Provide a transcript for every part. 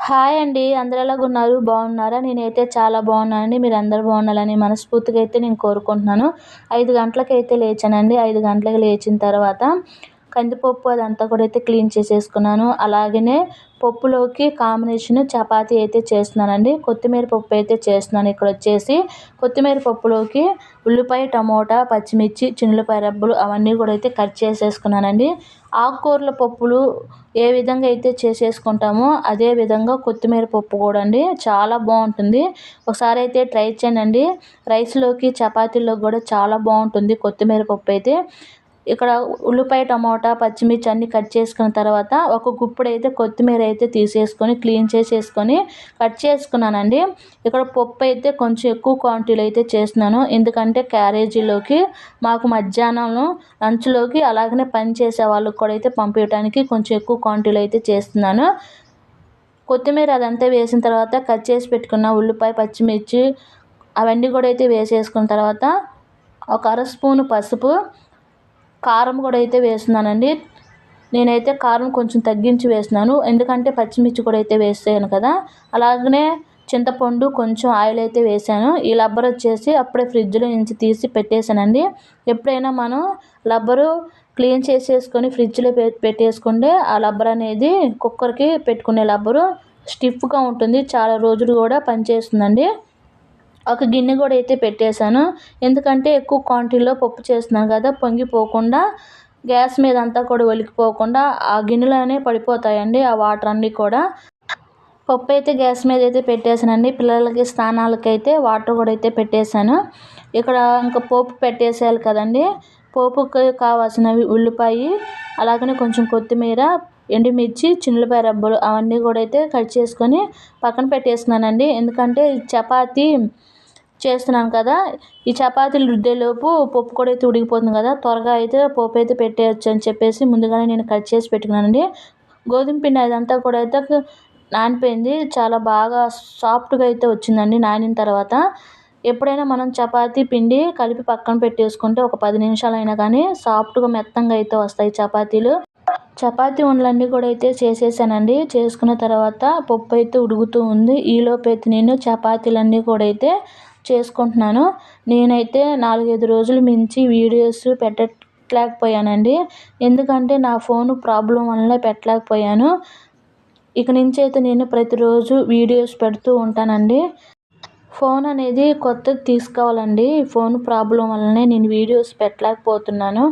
Hi అండి. అందరూ ఎలాగున్నారు? బాగున్నారా? నేనైతే చాలా బాగున్నానండి. మీరందరూ బాగుండాలని మనస్ఫూర్తిగా అయితే నేను కోరుకుంటున్నాను. 5 గంటలకైతే లేచానండి. 5 గంటలకు లేచిన తర్వాత కందిపప్పు అదంతా కూడా అయితే క్లీన్ చేసేసుకున్నాను. అలాగనే పప్పులోకి కాంబినేషన్ చపాతీ అయితే చేస్తున్నానండి. కొత్తిమీర పప్పు అయితే చేస్తున్నాను. ఇక్కడొచ్చేసి కొత్తిమీర పప్పులోకి ఉల్లిపాయ, టమోటా, పచ్చిమిర్చి, చిన్నులపాయ రబ్బలు అవన్నీ కూడా అయితే కట్ చేసేసుకున్నానండి. ఆకుకూరల పప్పులు ఏ విధంగా అయితే చేసేసుకుంటామో అదే విధంగా కొత్తిమీర పప్పు కూడా అండి చాలా బాగుంటుంది. ఒకసారి అయితే ట్రై చేయండి. రైస్లోకి చపాతీలోకి కూడా చాలా బాగుంటుంది కొత్తిమీర పప్పు అయితే. ఇక్కడ ఉల్లిపాయ, టమోటా, పచ్చిమిర్చి అన్నీ కట్ చేసుకున్న తర్వాత ఒక గుప్పుడైతే కొత్తిమీర అయితే తీసేసుకొని క్లీన్ చేసేసుకొని కట్ చేసుకున్నానండి. ఇక్కడ పప్పు అయితే కొంచెం ఎక్కువ క్వాంటిటీలో అయితే చేస్తున్నాను. ఎందుకంటే క్యారేజీలోకి మాకు మధ్యాహ్నం లంచ్లోకి అలాగనే పని చేసే వాళ్ళకి కూడా అయితే పంపించడానికి కొంచెం ఎక్కువ క్వాంటిటీలో అయితే చేస్తున్నాను. కొత్తిమీర అదంతా వేసిన తర్వాత కట్ చేసి పెట్టుకున్న ఉల్లిపాయ, పచ్చిమిర్చి అవన్నీ కూడా అయితే వేసేసుకున్న తర్వాత ఒక అర స్పూను పసుపు, కారం కూడా అయితే వేస్తున్నానండి. నేనైతే కారం కొంచెం తగ్గించి వేస్తున్నాను. ఎందుకంటే పచ్చిమిర్చి కూడా అయితే వేసాను కదా. అలాగనే చింతపండు, కొంచెం ఆయిల్ అయితే వేసాను. ఈ రబ్బర్ వచ్చేసి అప్పుడే ఫ్రిడ్జ్లో నుంచి తీసి పెట్టేశానండి. ఎప్పుడైనా మనం రబ్బరు క్లీన్ చేసేసుకొని ఫ్రిడ్జ్లో పెట్టేసుకుంటే ఆ రబ్బర్ అనేది కుక్కర్కి పెట్టుకునే రబ్బరు స్టిఫ్గా ఉంటుంది. చాలా రోజులు కూడా పనిచేస్తుందండి. ఒక గిన్నె కూడా అయితే పెట్టేశాను. ఎందుకంటే ఎక్కువ క్వాంటిటీలో పప్పు చేస్తున్నాను కదా, పొంగిపోకుండా గ్యాస్ మీద అంతా కూడా ఒలికిపోకుండా ఆ గిన్నెలోనే పడిపోతాయండి ఆ వాటర్ అన్నీ కూడా. పప్పు అయితే గ్యాస్ మీద అయితే పెట్టేశానండి. పిల్లలకి స్నానాలకైతే వాటర్ కూడా అయితే పెట్టేశాను. ఇక్కడ ఇంకా పోపు పెట్టేసేయాలి కదండి. పోపుకి కావాల్సినవి ఉల్లిపాయ, అలాగనే కొంచెం కొత్తిమీర, ఎండుమిర్చి, చిన్నులపాయ రబ్బలు అవన్నీ కూడా అయితే కట్ చేసుకొని పక్కన పెట్టేసుకున్నానండి. ఎందుకంటే చపాతీ చేస్తున్నాను కదా, ఈ చపాతీలు రుద్దేలోపు పప్పు కూడా అయితే ఉడికిపోతుంది కదా, త్వరగా అయితే పప్పు అయితే పెట్టేయచ్చు అని చెప్పేసి ముందుగానే నేను కట్ చేసి పెట్టుకున్నానండి. గోధుమ పిండి అదంతా కూడా అయితే నానిపోయింది. చాలా బాగా సాఫ్ట్గా అయితే వచ్చిందండి నానిన తర్వాత. ఎప్పుడైనా మనం చపాతీ పిండి కలిపి పక్కన పెట్టేసుకుంటే ఒక 10 నిమిషాలైనా కానీ సాఫ్ట్గా మెత్తంగా అయితే వస్తాయి చపాతీలు. చపాతీ ఉండలన్నీ కూడా అయితే చేసేసానండి. చేసుకున్న తర్వాత పప్పు అయితే ఉడుకుతూ ఉంది. ఈలోపు అయితే నేను చపాతీలన్నీ కూడా అయితే చేసుకుంటున్నాను. నేనైతే 4, 5 రోజులు మించి వీడియోస్ పెట్టలేకపోయానండి. ఎందుకంటే నా ఫోను ప్రాబ్లం వల్లనే పెట్టలేకపోయాను. ఇక నుంచి అయితే నేను ప్రతిరోజు వీడియోస్ పెడుతూ ఉంటానండి. ఫోన్ అనేది కొత్తది తీసుకోవాలండి. ఫోన్ ప్రాబ్లం వల్లనే నేను వీడియోస్ పెట్టలేకపోతున్నాను.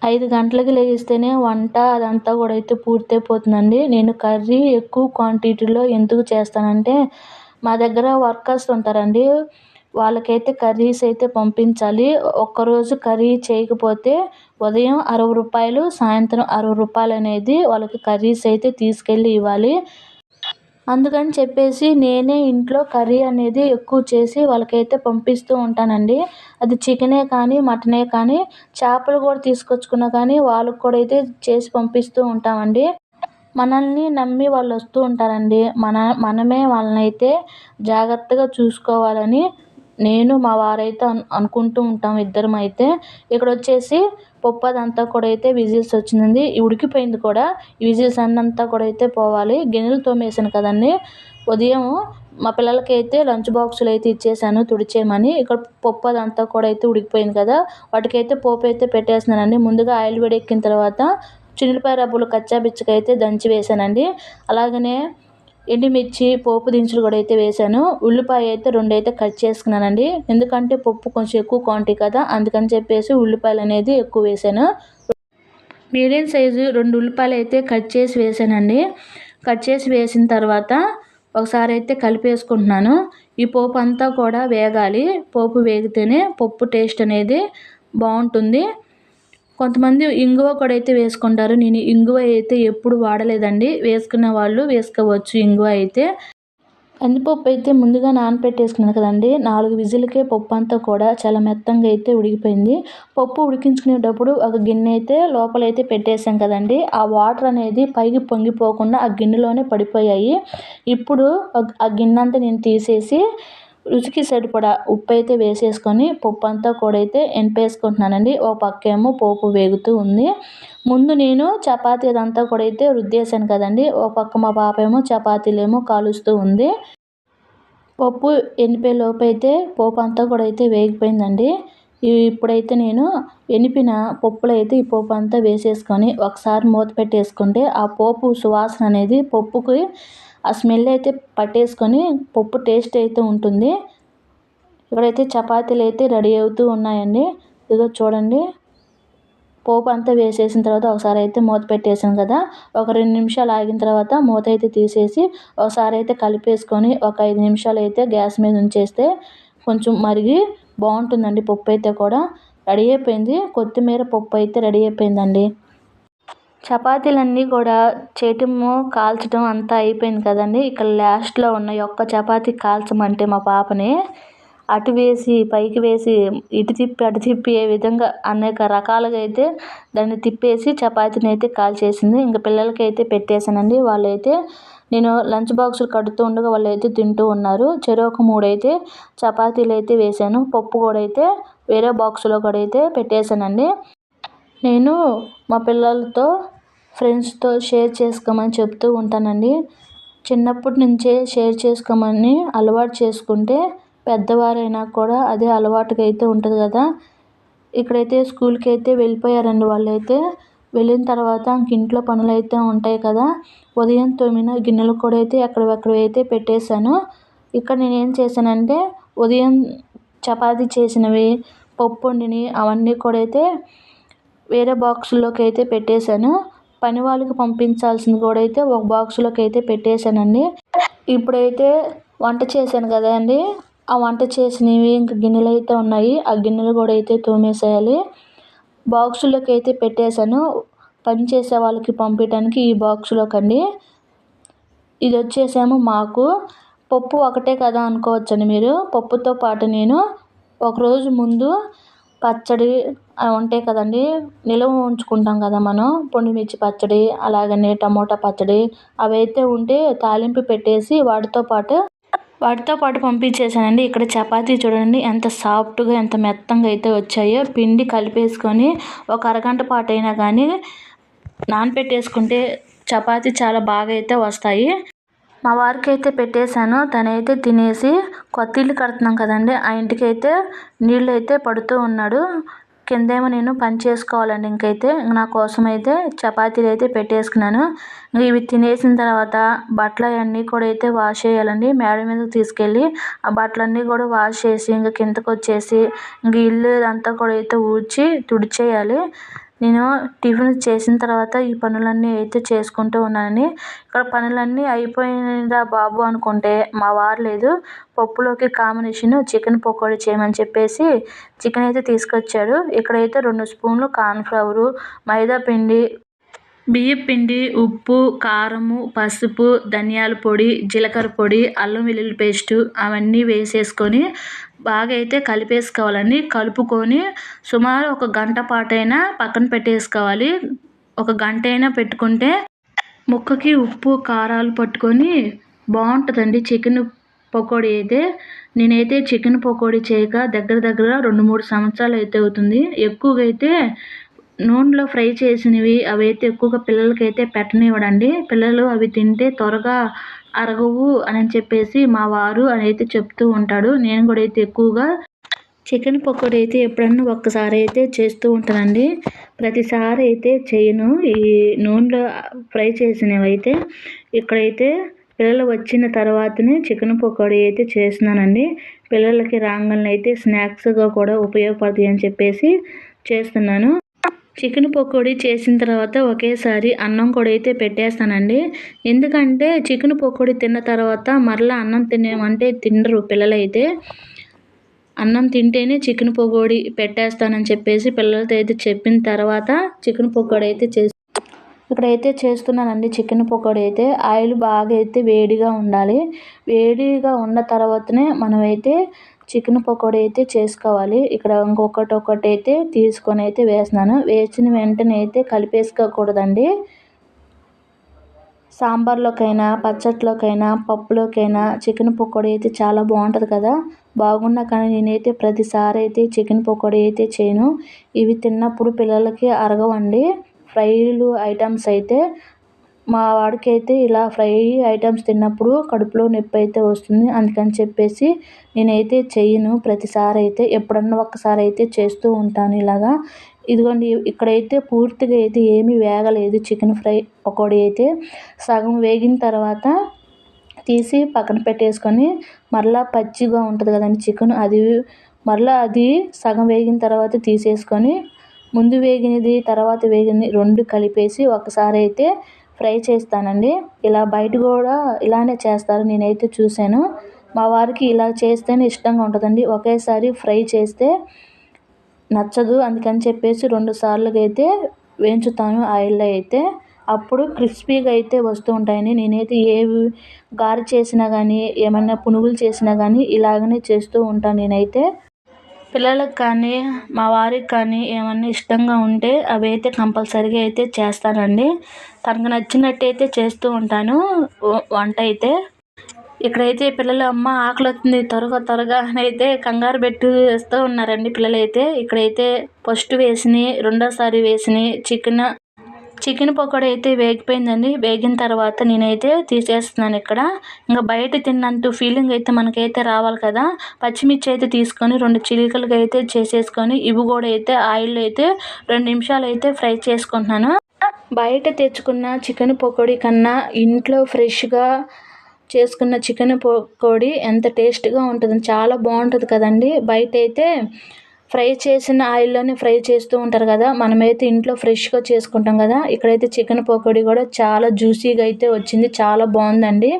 5 గంటలకి లెగిస్తేనే వంట అదంతా కూడా అయితే పూర్తయిపోతుందండి. నేను కర్రీ ఎక్కువ క్వాంటిటీలో ఎందుకు చేస్తానంటే మా దగ్గర వర్కర్స్ ఉంటారండి. వాళ్ళకైతే కర్రీస్ అయితే పంపించాలి. ఒక్కరోజు కర్రీ చేయకపోతే ఉదయం రూ. 60, సాయంత్రం రూ. 60 అనేది వాళ్ళకి కర్రీస్ అయితే తీసుకెళ్ళి ఇవ్వాలి. అందుకని చెప్పేసి నేనే ఇంట్లో కర్రీ అనేది ఎక్కువ చేసి వాళ్ళకైతే పంపిస్తూ ఉంటానండి. అది చికెనే కానీ, మటనే కానీ, చేపలు కూడా తీసుకొచ్చుకున్నా కానీ వాళ్ళకి కూడా అయితే చేసి పంపిస్తూ ఉంటామండి. మనల్ని నమ్మి వాళ్ళు వస్తూ ఉంటారండి. మనమే వాళ్ళనైతే జాగ్రత్తగా చూసుకోవాలని నేను, మా వారైతే అనుకుంటూ ఉంటాం ఇద్దరమైతే. ఇక్కడొచ్చేసి పప్పు అదంతా కూడా అయితే విజిల్స్ వచ్చిందండి. ఉడికిపోయింది కూడా. ఈ విజిల్స్ అన్నంతా కూడా అయితే పోవాలి. గిన్నెలు తోమేసాను కదండీ. ఉదయం మా పిల్లలకైతే లంచ్ బాక్సులు అయితే ఇచ్చేసాను తుడిచేయమని. ఇక్కడ పప్పు అదంతా కూడా అయితే ఉడికిపోయింది కదా, వాటికైతే పోపు అయితే పెట్టేస్తున్నానండి. ముందుగా ఆయిల్ వేడెక్కిన తర్వాత చిన్నులపాయ రబ్బలు కచ్చా పిచ్చగా అయితే దంచి వేసానండి. అలాగనే ఎండుమిర్చి, పోపు దినుసులు కూడా అయితే వేసాను. ఉల్లిపాయ అయితే 2 అయితే కట్ చేసుకున్నానండి. ఎందుకంటే పప్పు కొంచెం ఎక్కువ క్వాంటిటీ కదా, అందుకని చెప్పేసి ఉల్లిపాయలు అనేది ఎక్కువ వేసాను. మీడియం సైజు 2 ఉల్లిపాయలు అయితే కట్ చేసి వేసానండి. కట్ చేసి వేసిన తర్వాత ఒకసారి అయితే కలిపేసుకుంటున్నాను. ఈ పోపు అంతా కూడా వేగాలి. పోపు వేగితేనే పప్పు టేస్ట్ అనేది బాగుంటుంది. కొంతమంది ఇంగువ కూడా అయితే వేసుకుంటారు. నేను ఇంగువ అయితే ఎప్పుడు వాడలేదండి. వేసుకున్న వాళ్ళు వేసుకోవచ్చు ఇంగువ అయితే. కందిపప్పు అయితే ముందుగా నానపెట్టేసుకున్నాను కదండీ. 4 విజిల్‌కే పప్పు అంతా కూడా చాలా మెత్తంగా అయితే ఉడికిపోయింది. పప్పు ఉడికించుకునేటప్పుడు ఒక గిన్నె అయితే లోపలైతే పెట్టేసాం కదండీ. ఆ వాటర్ అనేది పైకి పొంగిపోకుండా ఆ గిన్నెలోనే పడిపోయాయి. ఇప్పుడు ఆ గిన్నె అంతా నేను తీసేసి రుచికి సరిపడా ఉప్పు అయితే వేసేసుకొని పప్పు అంతా కూడా అయితే ఎనిపేసుకుంటున్నానండి. ఓ పక్కేమో పోపు వేగుతూ ఉంది. ముందు నేను చపాతీ అదంతా కూడా అయితే రుద్దేశాను కదండీ. ఓ పక్క మా పాప ఏమో చపాతీలేమో కాలుస్తూ ఉంది. పప్పు ఎనిపే లోపైతే పోపు అంతా కూడా అయితే వేగిపోయిందండి. ఇప్పుడైతే నేను ఎనిపిన పప్పులో అయితే ఈ పోపు అంతా వేసేసుకొని ఒకసారి మూత పెట్టేసుకుంటే ఆ పోపు సువాసన అనేది పప్పుకి ఆ స్మెల్ అయితే పట్టేసుకొని పప్పు టేస్ట్ అయితే ఉంటుంది. ఇక్కడైతే చపాతీలు అయితే రెడీ అవుతూ ఉన్నాయండి. ఇదిగో చూడండి, పోపు అంతా వేసేసిన తర్వాత ఒకసారి అయితే మూత పెట్టేసాను కదా. ఒక 2 నిమిషాలు ఆగిన తర్వాత మూత అయితే తీసేసి ఒకసారి అయితే కలిపేసుకొని ఒక 5 నిమిషాలు అయితే గ్యాస్ మీద ఉంచేస్తే కొంచెం మరిగి బాగుంటుందండి. పప్పు అయితే కూడా రెడీ అయిపోయింది. కొత్తిమీర పప్పు అయితే రెడీ అయిపోయిందండి. చపాతీలన్నీ కూడా చేయటము కాల్చడం అంతా అయిపోయింది కదండి. ఇక్కడ లాస్ట్లో ఉన్న ఒక్క చపాతీ కాల్చమంటే మా పాపని అటు వేసి పైకి వేసి ఇటు తిప్పి అటు తిప్పి ఏ విధంగా అనేక రకాలుగా అయితే దాన్ని తిప్పేసి చపాతీని అయితే కాల్చేసింది. ఇంకా పిల్లలకి అయితే పెట్టేశానండి. వాళ్ళైతే నేను లంచ్ బాక్సులు కడుతూ ఉండగా వాళ్ళు అయితే తింటూ ఉన్నారు. చెరొక 3 అయితే చపాతీలు అయితే వేశాను. పప్పు కూడా అయితే వేరే బాక్సులో కూడా అయితే పెట్టేశానండి. నేను మా పిల్లలతో ఫ్రెండ్స్తో షేర్ చేసుకోమని చెప్తూ ఉంటానండి. చిన్నప్పటి నుంచే షేర్ చేసుకోమని అలవాటు చేసుకుంటే పెద్దవారైనా కూడా అదే అలవాటుగా అయితే ఉంటుంది కదా. ఇక్కడైతే స్కూల్కి అయితే వెళ్ళిపోయారండి వాళ్ళైతే. వెళ్ళిన తర్వాత ఇంట్లో పనులు అయితే ఉంటాయి కదా. ఉదయం తోమిన గిన్నెలు కూడా అయితే ఎక్కడివక్కడివి అయితే పెట్టేశాను. ఇక్కడ నేను ఏం చేశానంటే ఉదయం చపాతీ చేసినవి, పప్పు వండినవి అవన్నీ కూడా అయితే వేరే బాక్సుల్లోకి అయితే పెట్టేశాను. పని వాళ్ళకి పంపించాల్సింది కూడా అయితే ఒక బాక్సులోకి అయితే పెట్టేశానండి. ఇప్పుడైతే వంట చేశాను కదండి. ఆ వంట చేసినవి ఇంకా గిన్నెలు అయితే ఉన్నాయి. ఆ గిన్నెలు కూడా అయితే తోమేసేయాలి. బాక్సుల్లోకి అయితే పెట్టేశాను. పని చేసే వాళ్ళకి పంపించడానికి ఈ బాక్సులోకి అండి. ఇది వచ్చేసేమో మాకు పప్పు ఒకటే కదా అనుకోవచ్చండి మీరు. పప్పుతో పాటు నేను ఒకరోజు ముందు పచ్చడి అవి ఉంటాయి కదండి. నిల్వ ఉంచుకుంటాం కదా మనం. పొండిమిర్చి పచ్చడి, అలాగనే టమోటా పచ్చడి అవైతే ఉంటే తాలింపు పెట్టేసి వాటితో పాటు పంపించేసానండి. ఇక్కడ చపాతీ చూడండి ఎంత సాఫ్ట్గా ఎంత మెత్తంగా అయితే వచ్చాయో. పిండి కలిపేసుకొని ఒక అరగంట పాటు అయినా కానీ నానపెట్టేసుకుంటే చపాతీ చాలా బాగా అయితే వస్తాయి. మా వారికి అయితే పెట్టేశాను. తనైతే తినేసి కొత్త ఇల్లు కడుతున్నాం కదండి, ఆ ఇంటికైతే నీళ్ళు అయితే పడుతూ ఉన్నాడు. కిందేమో నేను పని చేసుకోవాలండి. ఇంకైతే నా కోసం అయితే చపాతీలు అయితే పెట్టేసుకున్నాను. ఇవి తినేసిన తర్వాత బట్టలు అవన్నీ కూడా అయితే వాష్ చేయాలండి. మేడ మీదకి తీసుకెళ్ళి ఆ బట్టలన్నీ కూడా వాష్ చేసి ఇంకా కిందకు వచ్చేసి ఇంక ఇల్లు అంతా కూడా అయితే ఊడ్చి తుడిచేయాలి. నేను టిఫిన్ చేసిన తర్వాత ఈ పనులన్నీ అయితే చేసుకుంటూ ఉన్నానని. ఇక్కడ పనులన్నీ అయిపోయిందా బాబు అనుకుంటే మా వారు లేదు. పప్పులోకి కాంబినేషన్ చికెన్ పకోడీ చేయమని చెప్పేసి చికెన్ అయితే తీసుకొచ్చాడు. ఇక్కడైతే 2 స్పూన్లు కార్న్ఫ్లవరు, మైదా పిండి, బియ్యం పిండి, ఉప్పు, కారము, పసుపు, ధనియాల పొడి, జీలకర్ర పొడి, అల్లం వెల్లుల్లి పేస్టు అవన్నీ వేసేసుకొని బాగా అయితే కలిపేసుకోవాలండి. కలుపుకొని సుమారు ఒక గంట పాటైనా పక్కన పెట్టేసుకోవాలి. ఒక గంట అయినా పెట్టుకుంటే ముక్కకి ఉప్పు కారాలు పట్టుకొని బాగుంటుందండి చికెన్ పకోడీ అయితే. నేనైతే చికెన్ పకోడీ చేయక దగ్గర 2-3 సంవత్సరాలు అయితే అవుతుంది. ఎక్కువగా అయితే నూనెలో ఫ్రై చేసినవి అవైతే ఎక్కువగా పిల్లలకైతే పెట్టనివ్వడండి. పిల్లలు అవి తింటే త్వరగా అరగవు అని చెప్పేసి మా వారు అయితే చెప్తూ ఉంటాడు. నేను కూడా అయితే ఎక్కువగా చికెన్ పకోడీ అయితే ఎప్పుడన్నా ఒక్కసారి అయితే చేస్తూ ఉంటానండి. ప్రతిసారి అయితే చేయను ఈ నూనెలో ఫ్రై చేసినవి అయితే. ఇక్కడైతే పిల్లలు వచ్చిన తర్వాతనే చికెన్ పకోడీ అయితే చేస్తున్నానండి. పిల్లలకి రాగానే అయితే స్నాక్స్గా కూడా ఉపయోగపడుతుంది అని చెప్పేసి చేస్తున్నాను. చికెన్ పకోడీ చేసిన తర్వాత ఒకేసారి అన్నం కూడా అయితే పెట్టేస్తానండి. ఎందుకంటే చికెన్ పకోడీ తిన్న తర్వాత మరలా అన్నం తినేమంటే తినరు పిల్లలైతే. అన్నం తింటేనే చికెన్ పకోడీ పెట్టేస్తానని చెప్పేసి పిల్లలతో అయితే చెప్పిన తర్వాత చికెన్ పకోడీ అయితే ఇక్కడైతే చేస్తున్నానండి. చికెన్ పకోడీ అయితే ఆయిల్ బాగా అయితే వేడిగా ఉండాలి. వేడిగా ఉన్న తర్వాతనే మనమైతే చికెన్ పకోడీ అయితే చేసుకోవాలి. ఇక్కడ ఒక్కొక్కటి అయితే తీసుకొని అయితే వేస్తున్నాను. వేసిన వెంటనే అయితే కలిపేసుకోకూడదండి. సాంబార్లోకైనా, పచ్చట్లోకైనా, పప్పులోకైనా చికెన్ పకోడీ అయితే చాలా బాగుంటుంది కదా. బాగున్నా కానీ నేనైతే ప్రతిసారి అయితే చికెన్ పకోడీ అయితే చేయను. ఇవి తిన్నప్పుడు పిల్లలకి అరగవండి. ఫ్రైలు ఐటమ్స్ అయితే మా వాడికైతే ఇలా ఫ్రై ఐటమ్స్ తిన్నప్పుడు కడుపులో నొప్పి అయితే వస్తుంది. అందుకని చెప్పేసి నేనైతే చెయ్యను ప్రతిసారి అయితే. ఎప్పుడన్నా ఒక్కసారి అయితే చేస్తూ ఉంటాను ఇలాగా. ఇదిగోండి ఇక్కడైతే పూర్తిగా అయితే ఏమీ వేగలేదు చికెన్ ఫ్రై పకోడీ అయితే. సగం వేగిన తర్వాత తీసి పక్కన పెట్టేసుకొని మరలా పచ్చిగా ఉంటుంది కదండి చికెన్, అది సగం వేగిన తర్వాత తీసేసుకొని ముందు వేగినది తర్వాత వేగింది 2 కలిపేసి ఒకసారి అయితే ఫ్రై చేస్తానండి. ఇలా బయట కూడా ఇలానే చేస్తారు, నేనైతే చూశాను. మా వారికి ఇలా చేస్తేనే ఇష్టంగా ఉంటుందండి. ఒకేసారి ఫ్రై చేస్తే నచ్చదు. అందుకని చెప్పేసి 2 సార్లుగా అయితే వేయించుతాను ఆయిల్లో అయితే. అప్పుడు క్రిస్పీగా అయితే వస్తూ ఉంటాయండి. నేనైతే గారె చేసినా కానీ, ఏమన్నా పునుగులు చేసినా కానీ ఇలాగనే చేస్తూ ఉంటాను నేనైతే. పిల్లలకు కానీ, మా వారికి కానీ ఏమన్నా ఇష్టంగా ఉంటే అవైతే కంపల్సరీగా అయితే చేస్తానండి. తనకు నచ్చినట్టయితే చేస్తూ ఉంటాను వంట అయితే. ఇక్కడైతే పిల్లలు అమ్మ ఆకలవుతుంది త్వరగా అని అయితే కంగారు పెట్టేస్తూ ఉన్నారండి పిల్లలైతే. ఇక్కడైతే ఫస్ట్ వేసినవి, రెండోసారి వేసినవి చికెన్ పకోడీ అయితే వేగిపోయిందండి. వేగిన తర్వాత నేనైతే తీసేస్తున్నాను ఇక్కడ. ఇంకా బయట తిన్నంత ఫీలింగ్ అయితే మనకైతే రావాలి కదా. పచ్చిమిర్చి అయితే తీసుకొని 2 చిలుకలుగా అయితే చేసేసుకొని ఇవి కూడా అయితే ఆయిల్లో అయితే 2 నిమిషాలు అయితే ఫ్రై చేసుకుంటున్నాను. బయట తెచ్చుకున్న చికెన్ పకోడీ కన్నా ఇంట్లో ఫ్రెష్గా చేసుకున్న చికెన్ పకోడీ ఎంత టేస్ట్గా ఉంటుంది, చాలా బాగుంటుంది కదండి. బయట అయితే ఫ్రై చేసిన ఆయిల్లోనే ఫ్రై చేస్తూ ఉంటారు కదా. మనమైతే ఇంట్లో ఫ్రెష్గా చేసుకుంటాం కదా. ఇక్కడైతే చికెన్ పకోడీ కూడా చాలా జ్యూసీగా అయితే వచ్చింది, చాలా బాగుందండి.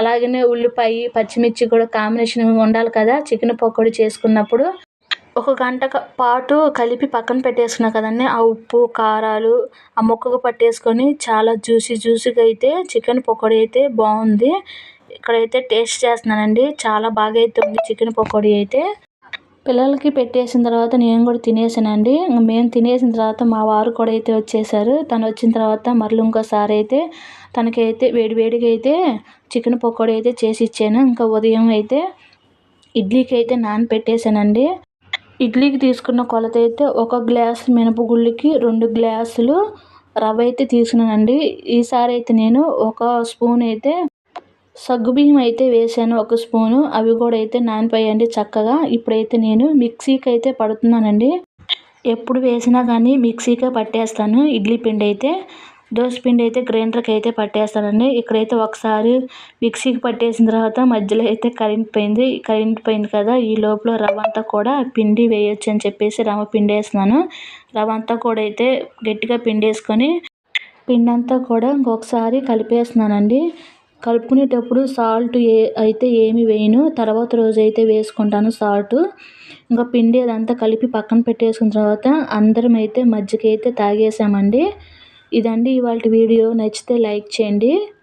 అలాగనే ఉల్లిపాయ పచ్చిమిర్చి కూడా కాంబినేషన్ ఉండాలి కదా చికెన్ పకోడీ చేసుకున్నప్పుడు. 1 గంట పాటు కలిపి పక్కన పెట్టేసుకున్నా కదండి. ఆ ఉప్పు కారాలు ఆ ముక్కకు పట్టేసుకొని చాలా జ్యూసీగా అయితే చికెన్ పకోడీ అయితే బాగుంది. ఇక్కడైతే టేస్ట్ చేస్తున్నానండి, చాలా బాగా అయితే ఉంది చికెన్ పకోడీ అయితే. పిల్లలకి పెట్టేసిన తర్వాత నేను కూడా తినేసానండి. మేము తినేసిన తర్వాత మా వారు కూడా అయితే వచ్చేసారు. తను వచ్చిన తర్వాత మరలా ఇంకోసారి అయితే తనకైతే వేడివేడిగా అయితే చికెన్ పకోడీ అయితే చేసి ఇచ్చాను. ఇంకా ఉదయం అయితే ఇడ్లీకి అయితే నానపెట్టేసానండి. ఇడ్లీకి తీసుకున్న కొలత అయితే 1 గ్లాసు మినపగుళ్ళకి 2 గ్లాసులు రవ్వ అయితే తీసుకున్నానండి. ఈసారి అయితే నేను 1 స్పూన్ అయితే సగ్గుబియ్యం అయితే వేసాను, 1 స్పూను. అవి కూడా అయితే నానిపోయాయండి చక్కగా. ఇప్పుడైతే నేను మిక్సీకి అయితే పడుతున్నానండి. ఎప్పుడు వేసినా కానీ మిక్సీకే పట్టేస్తాను ఇడ్లీ పిండి అయితే. దోశ పిండి అయితే గ్రైండర్కి అయితే పట్టేస్తానండి. ఇక్కడైతే ఒకసారి మిక్సీకి పట్టేసిన తర్వాత మధ్యలో అయితే కరెంట్ పోయింది కదా. ఈ లోపల రవ్వ అంతా కూడా పిండి వేయొచ్చు అని చెప్పేసి రవ్వ పిండి వేస్తున్నాను. రవ్వ అంతా కూడా అయితే గట్టిగా పిండేసుకొని పిండి అంతా కూడా ఇంకొకసారి కలిపేస్తున్నానండి. కలుపుకునేటప్పుడు సాల్ట్ అయితే ఏమి వేయను, తర్వాత రోజు అయితే వేసుకుంటాను సాల్ట్. ఇంకా పిండి అదంతా కలిపి పక్కన పెట్టేసుకున్న తర్వాత అందరం అయితే మజ్జిగ అయితే తాగేసామండి. ఇదండి ఇవాళ వీడియో. నచ్చితే లైక్ చేయండి.